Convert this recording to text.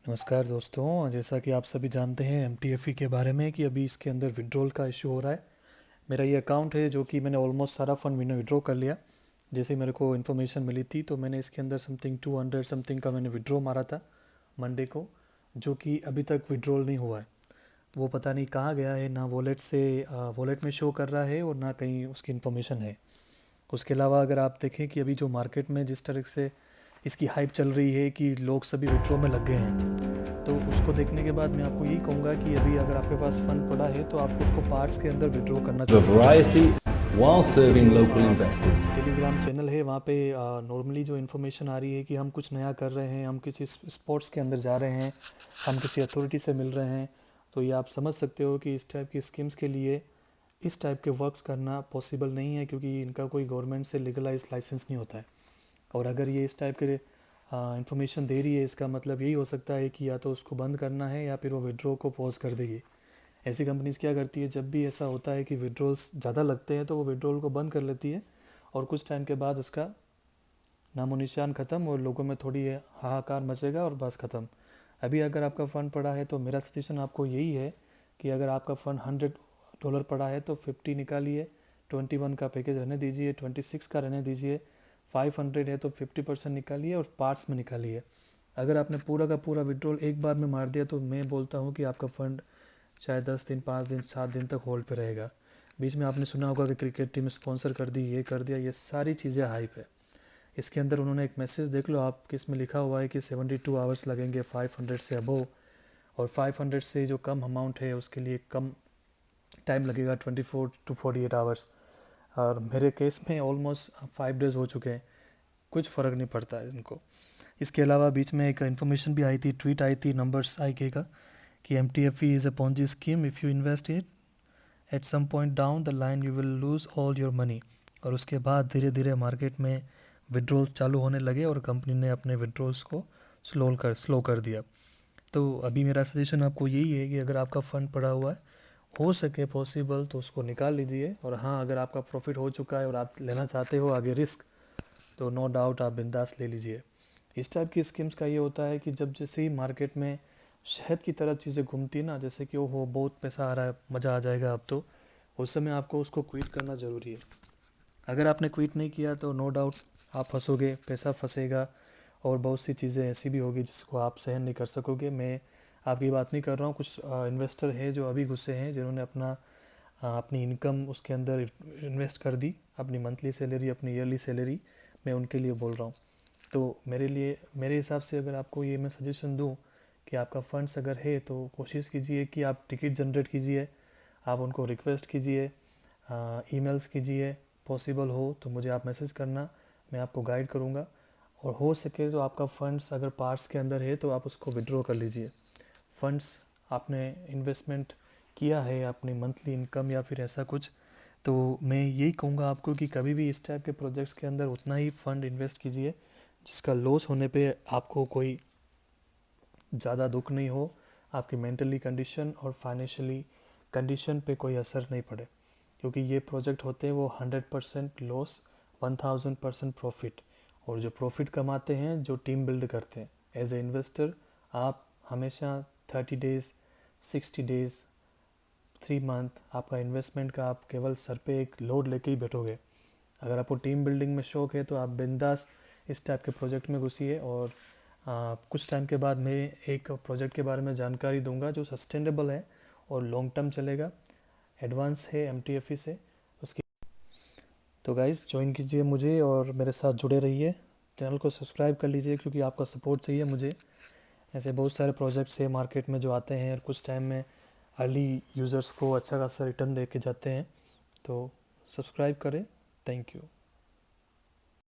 नमस्कार दोस्तों, जैसा कि आप सभी जानते हैं एमटीएफई के बारे में कि अभी इसके अंदर विड्रॉल का इशू हो रहा है। मेरा ये अकाउंट है जो कि मैंने ऑलमोस्ट सारा फंड मैंने विड्रॉ कर लिया। जैसे ही मेरे को इन्फॉर्मेशन मिली थी तो मैंने इसके अंदर समथिंग 200 समथिंग का मैंने विड्रॉ मारा था मंडे को, जो कि अभी तक विड्रॉल नहीं हुआ है। वो पता नहीं कहाँ गया है, ना वॉलेट में शो कर रहा है और ना कहीं उसकी इन्फॉर्मेशन है। उसके अलावा अगर आप देखें कि अभी जो मार्केट में जिस तरह से इसकी हाइप चल रही है कि लोग सभी विड्रॉ में लग गए हैं, तो उसको देखने के बाद मैं आपको यही कहूँगा कि अभी अगर आपके पास फंड पड़ा है तो आपको उसको पार्ट्स के अंदर विड्रॉ करना A चाहिए। variety while serving local investors. Telegram channel है, वहाँ पे नॉर्मली जो इन्फॉर्मेशन आ रही है कि हम कुछ नया कर रहे हैं, हम किसी स्पोर्ट्स के अंदर जा रहे हैं, हम किसी अथॉरिटी से मिल रहे हैं, तो ये आप समझ सकते हो कि इस टाइप की स्कीम्स के लिए इस टाइप के वर्क्स करना पॉसिबल नहीं है, क्योंकि इनका कोई गवर्नमेंट से लीगलाइज लाइसेंस नहीं होता है। और अगर ये इस टाइप के इंफॉर्मेशन दे रही है, इसका मतलब यही हो सकता है कि या तो उसको बंद करना है या फिर वो विड्रॉ को पॉज कर देगी। ऐसी कंपनीज क्या करती है, जब भी ऐसा होता है कि विड्रॉल्स ज़्यादा लगते हैं तो वो विड्रॉल को बंद कर लेती है और कुछ टाइम के बाद उसका नामो निशान ख़त्म और लोगों में थोड़ी हाहाकार मचेगा और बस ख़त्म। अभी अगर आपका फ़ंड पड़ा है तो मेरा सजेशन आपको यही है कि अगर आपका फ़ंड $100 पड़ा है तो 50 निकालिए, 21 का पैकेज रहने दीजिए, 26 का रहने दीजिए, 500 है तो 50% निकालिए और पार्ट्स में निकालिए। अगर आपने पूरा का पूरा विड्रॉल एक बार में मार दिया तो मैं बोलता हूँ कि आपका फ़ंड चाहे 10 दिन, 5 दिन, 7 दिन तक होल्ड पे रहेगा। बीच में आपने सुना होगा कि क्रिकेट टीम स्पॉन्सर कर दी, ये कर दिया, ये सारी चीज़ें हाइप है। इसके अंदर उन्होंने एक मैसेज देख लो आप कि इसमें लिखा हुआ है कि 72 आवर्स लगेंगे 500 से अबोव, और 500 से जो कम अमाउंट है उसके लिए कम टाइम लगेगा, 24 to 48 आवर्स। और मेरे केस में ऑलमोस्ट 5 डेज़ हो चुके हैं, कुछ फ़र्क नहीं पड़ता है इनको। इसके अलावा बीच में एक इन्फॉर्मेशन भी आई थी, ट्वीट आई थी नंबर्स आई के का, कि MTFE is a Ponzi scheme, if you invest it at some point down the line you will lose all your money. और उसके बाद धीरे धीरे मार्केट में विड्रॉल्स चालू होने लगे और कंपनी ने अपने विड्रॉल्स को स्लो कर दिया। तो अभी मेरा सजेशन आपको यही है कि अगर आपका फ़ंड पड़ा हुआ है, हो सके पॉसिबल तो उसको निकाल लीजिए। और हाँ, अगर आपका प्रॉफिट हो चुका है और आप लेना चाहते हो आगे रिस्क, तो नो डाउट आप बिंदास ले लीजिए। इस टाइप की स्कीम्स का ये होता है कि जब जैसे ही मार्केट में शहद की तरह चीज़ें घूमती है ना, जैसे कि ओहो बहुत पैसा आ रहा है, मज़ा आ जाएगा अब तो, उस समय आपको उसको क्विट करना ज़रूरी है। अगर आपने क्विट नहीं किया तो नो डाउट आप फंसोगे, पैसा फंसेगा और बहुत सी चीज़ें ऐसी भी होगी जिसको आप सहन नहीं कर सकोगे। मैं आपकी बात नहीं कर रहा हूँ, कुछ इन्वेस्टर हैं जो अभी घुसे हैं, जिन्होंने अपनी इनकम उसके अंदर इन्वेस्ट कर दी, अपनी मंथली सैलरी, अपनी ईयरली सैलरी, मैं उनके लिए बोल रहा हूँ। तो मेरे हिसाब से अगर आपको ये मैं सजेशन दूँ कि आपका फंड्स अगर है तो कोशिश कीजिए कि आप टिकट जनरेट कीजिए, आप उनको रिक्वेस्ट कीजिए, ईमेल्स कीजिए, पॉसिबल हो तो मुझे आप मैसेज करना, मैं आपको गाइड करूँगा। और हो सके तो आपका फंड्स अगर पार्ट्स के अंदर है तो आप उसको विड्रॉ कर लीजिए। फंड्स आपने इन्वेस्टमेंट किया है अपनी मंथली इनकम या फिर ऐसा कुछ, तो मैं यही कहूँगा आपको कि कभी भी इस टाइप के प्रोजेक्ट्स के अंदर उतना ही फ़ंड इन्वेस्ट कीजिए जिसका लॉस होने पे आपको कोई ज़्यादा दुख नहीं हो, आपकी मेंटली कंडीशन और फाइनेंशियली कंडीशन पे कोई असर नहीं पड़े। क्योंकि ये प्रोजेक्ट होते हैं वो 100% लॉस, 1000% प्रॉफिट। और जो प्रॉफिट कमाते हैं जो टीम बिल्ड करते हैं एज ए इन्वेस्टर, आप हमेशा 30 डेज़, 60 डेज़, 3 मंथ आपका इन्वेस्टमेंट का आप केवल सर पे एक लोड लेके ही बैठोगे। अगर आपको टीम बिल्डिंग में शौक है तो आप बिंदास इस टाइप के प्रोजेक्ट में घुसिए। और कुछ टाइम के बाद मैं एक प्रोजेक्ट के बारे में जानकारी दूंगा जो सस्टेनेबल है और लॉन्ग टर्म चलेगा, एडवांस है MTFE से उसकी। तो गाइस ज्वाइन कीजिए मुझे और मेरे साथ जुड़े रहिए, चैनल को सब्सक्राइब कर लीजिए क्योंकि आपका सपोर्ट चाहिए मुझे। ऐसे बहुत सारे प्रोजेक्ट्स है मार्केट में जो आते हैं और कुछ टाइम में अर्ली यूज़र्स को अच्छा खासा रिटर्न दे के जाते हैं। तो सब्सक्राइब करें। Thank you.